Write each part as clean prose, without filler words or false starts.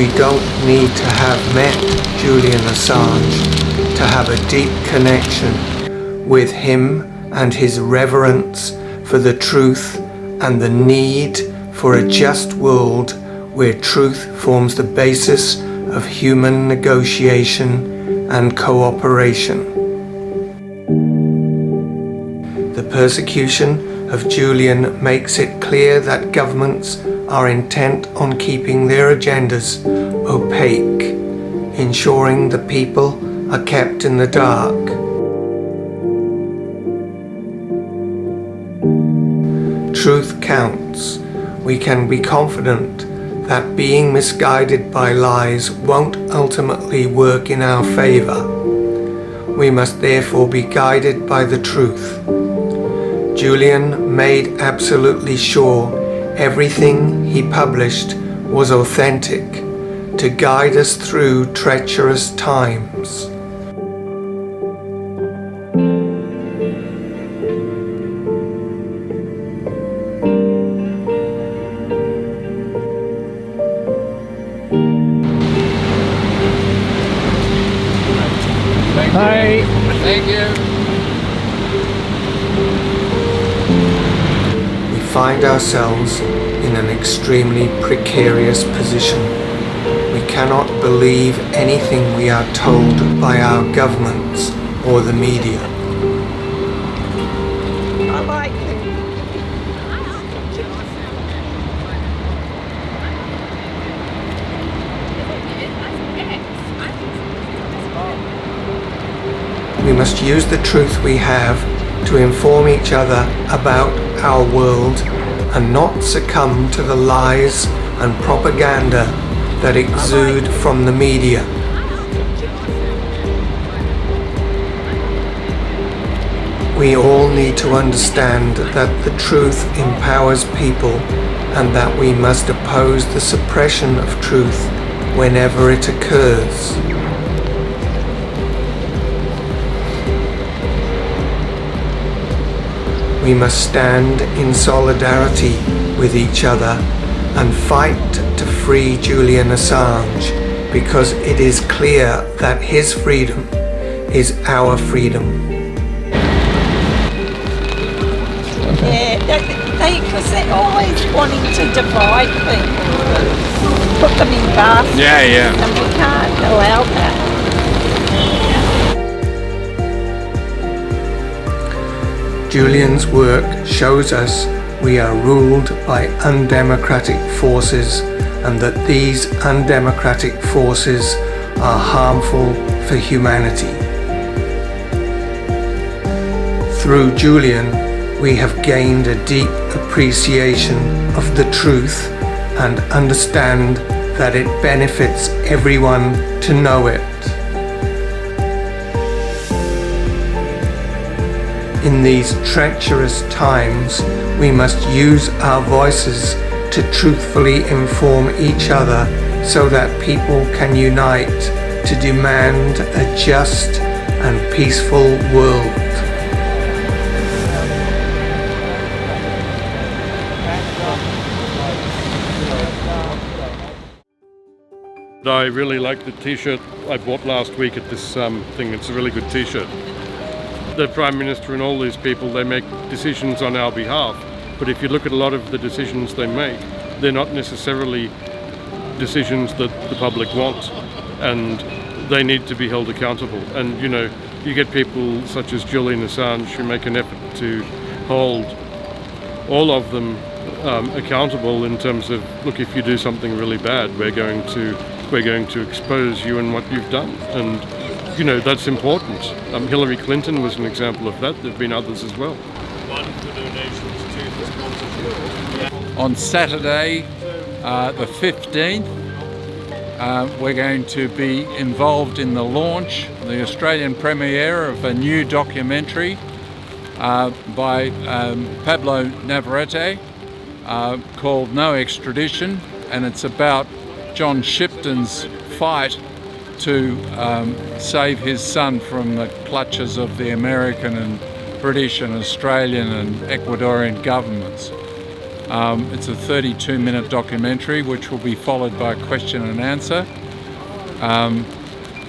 We don't need to have met Julian Assange to have a deep connection with him and his reverence for the truth and the need for a just world where truth forms the basis of human negotiation and cooperation. The persecution of Julian makes it clear that governments are intent on keeping their agendas opaque, ensuring the people are kept in the dark. Truth counts. We can be confident that being misguided by lies won't ultimately work in our favour. We must therefore be guided by the truth. Julian made absolutely sure everything he published was authentic to guide us through treacherous times. Hi. Thank you. We find ourselves in an extremely precarious position. We cannot believe anything we are told by our governments or the media. I like it. We must use the truth we have to inform each other about our world and not succumb to the lies and propaganda that exude from the media. We all need to understand that the truth empowers people and that we must oppose the suppression of truth whenever it occurs. We must stand in solidarity with each other and fight to free Julian Assange, because it is clear that his freedom is our freedom. Yeah, because they're always wanting to divide people, put them in baskets, Yeah. and we can't allow that. Julian's work shows us we are ruled by undemocratic forces and that these undemocratic forces are harmful for humanity. Through Julian, we have gained a deep appreciation of the truth and understand that it benefits everyone to know it. In these treacherous times, we must use our voices to truthfully inform each other so that people can unite to demand a just and peaceful world. I really like the t-shirt I bought last week at this thing. It's a really good t-shirt. The Prime Minister and all these people, they make decisions on our behalf, but if you look at a lot of the decisions they make, they're not necessarily decisions that the public want, and they need to be held accountable. And you get people such as Julian Assange who make an effort to hold all of them accountable in terms of, look, if you do something really bad, we're going to expose you and what you've done. And that's important. Hillary Clinton was an example of that. There have been others as well. On Saturday, the 15th, we're going to be involved in the launch, the Australian premiere of a new documentary by Pablo Navarrete called No Extradition, and it's about John Shipton's fight to save his son from the clutches of the American and British and Australian and Ecuadorian governments. It's a 32-minute documentary which will be followed by a question and answer.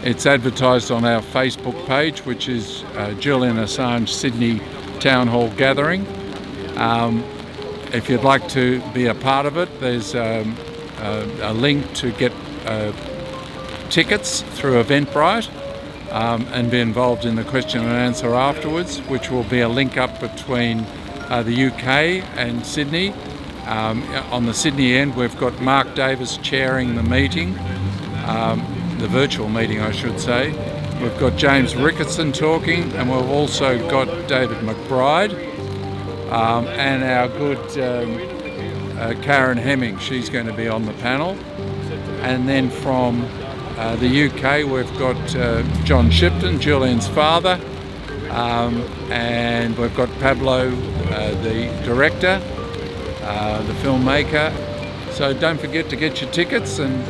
It's advertised on our Facebook page, which is Julian Assange Sydney Town Hall Gathering. If you'd like to be a part of it, there's a link to get tickets through Eventbrite and be involved in the question and answer afterwards, which will be a link up between the UK and Sydney. On the Sydney end, we've got Mark Davis chairing the meeting, the virtual meeting I should say. We've got James Ricketson talking, and we've also got David McBride and our good Karen Hemming. She's going to be on the panel. And then from the UK, we've got John Shipton, Julian's father, and we've got Pablo, the director, the filmmaker. So don't forget to get your tickets and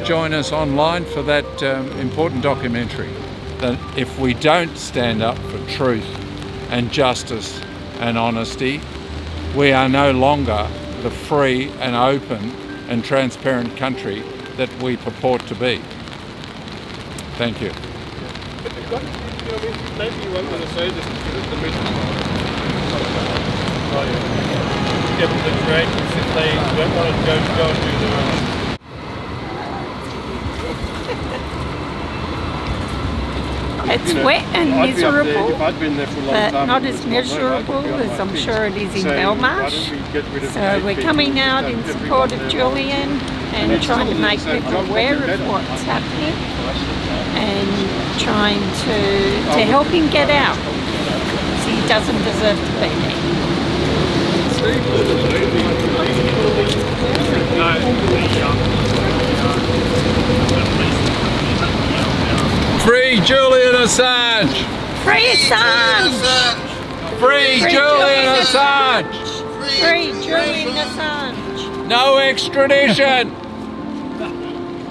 join us online for that important documentary. That if we don't stand up for truth and justice and honesty, we are no longer the free and open and transparent country that we purport to be. Thank you. Maybe you weren't going to say this because the mission give them the directions if they don't want to go and do their own. It's wet and miserable, I'd been there for a long but time, not as miserable as I'm sure it is in Belmarsh. So we're coming out in support of Julian and trying to make people aware of what's happening and trying to help him get out. So he doesn't deserve to be there. Free Julian Assange! Free Assange! Free Julian Assange! Free Julian Assange! No extradition!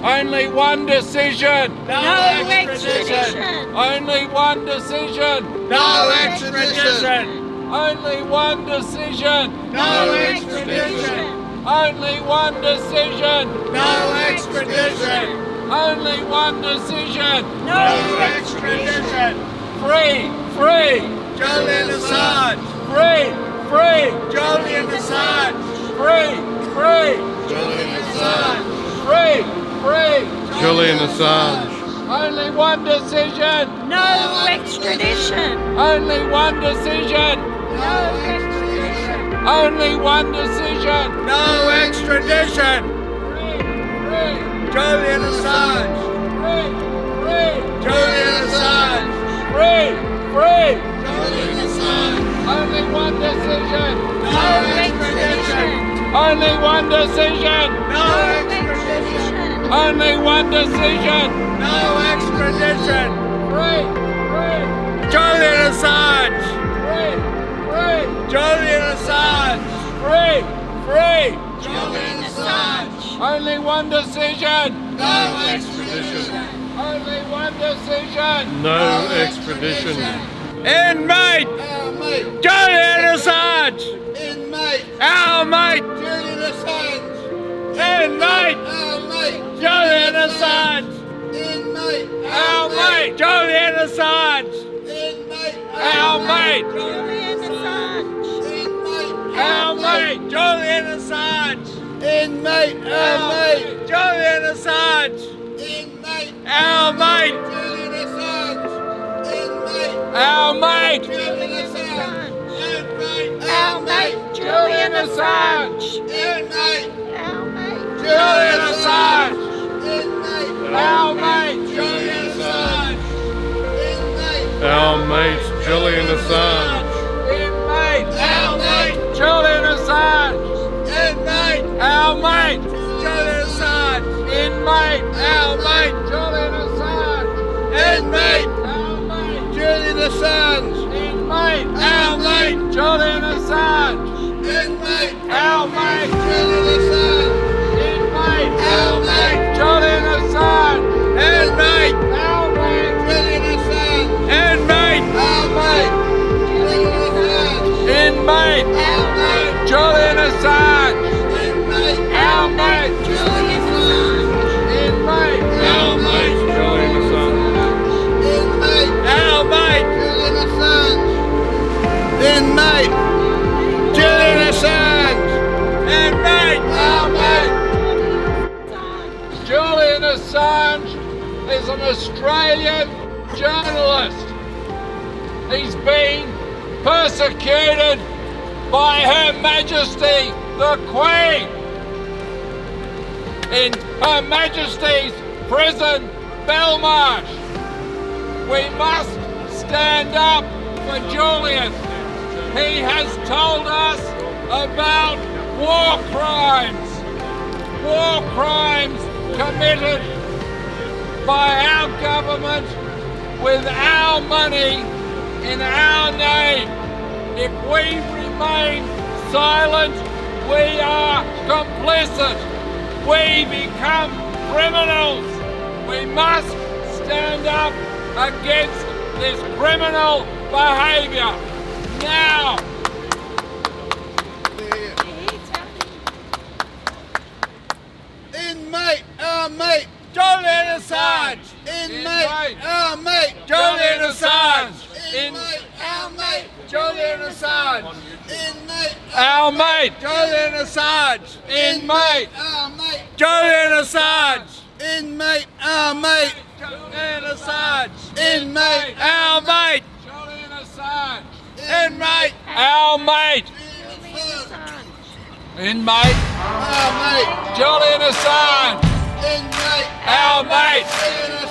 Only one decision! No extradition! Only one decision! No extradition! Only one decision! No extradition! Only one decision! No extradition! Only one decision! No extradition! Free! Free! Julian Assange! Free! Free! Julian Assange! Free! Free! Julian Assange! Free! Free! Julian Assange. Only one decision! No extradition! Only one decision! No extradition! Only one decision! No extradition! Free! Julian Assange! Free! Free! Julian Assange! Free! Free! Julian Assange! Only one decision! No extradition! Only one decision! No extradition! Only one decision! No extradition! Free! Free! Julian Assange! Free! Free! Julian Assange! Free! Free! Julian Assange! Only one decision! No extradition! Only one decision! No extradition. Inmate! Our mate! Julian Assange! Inmate! Our mate! Julian Assange! Inmate! Our mate! Julian Assange! Inmate! Our mate! Julian Assange! Inmate! Our mate! Julian Assange! Inmate! Our mate! Julian Assange! Inmate! Our mate! Julian Assange! Inmate! Our mate! Julian Assange! Inmate! Our mate! Julian Assange! Inmate! Our mate Julian Assange! Inmate! Our mate Julian Assange! Inmate! Our mate! Julian Assange! Inmate! Our mate Julian Assange. Inmate! Our mate! Julian Assange! Inmate! Our mate! Julian Assange! Inmate! Our mate! Julian Assange! Inmate! Our mate! Julian Assange! Inmate! Our mate! Julian Assange! Inmate! Our mate! Julian Assange! Inmate! Our mate! Julian Assange! Inmate! Our mate! Julian Assange! Inmate! Our mate! Julian Assange! Inmate! Our mate! Julian Assange! Australian journalist. He's been persecuted by Her Majesty the Queen in Her Majesty's prison, Belmarsh. We must stand up for Julian. He has told us about war crimes committed by our government with our money in our name. If we remain silent, we are complicit. We become criminals. We must stand up against this criminal behaviour now. Inmate, our mate, Julian Assange! inmate, our mate, Julian Assange! inmate, our mate, Julian Assange! inmate, Our mate! Julian Assange! Inmate! our mate, Julian Assange! inmate, our mate, Julian Assange! inmate, Our mate! Julian Assange! Inmate! Our mate! Inmate! our mate, Julian Assange! inmate, Our mate! Julian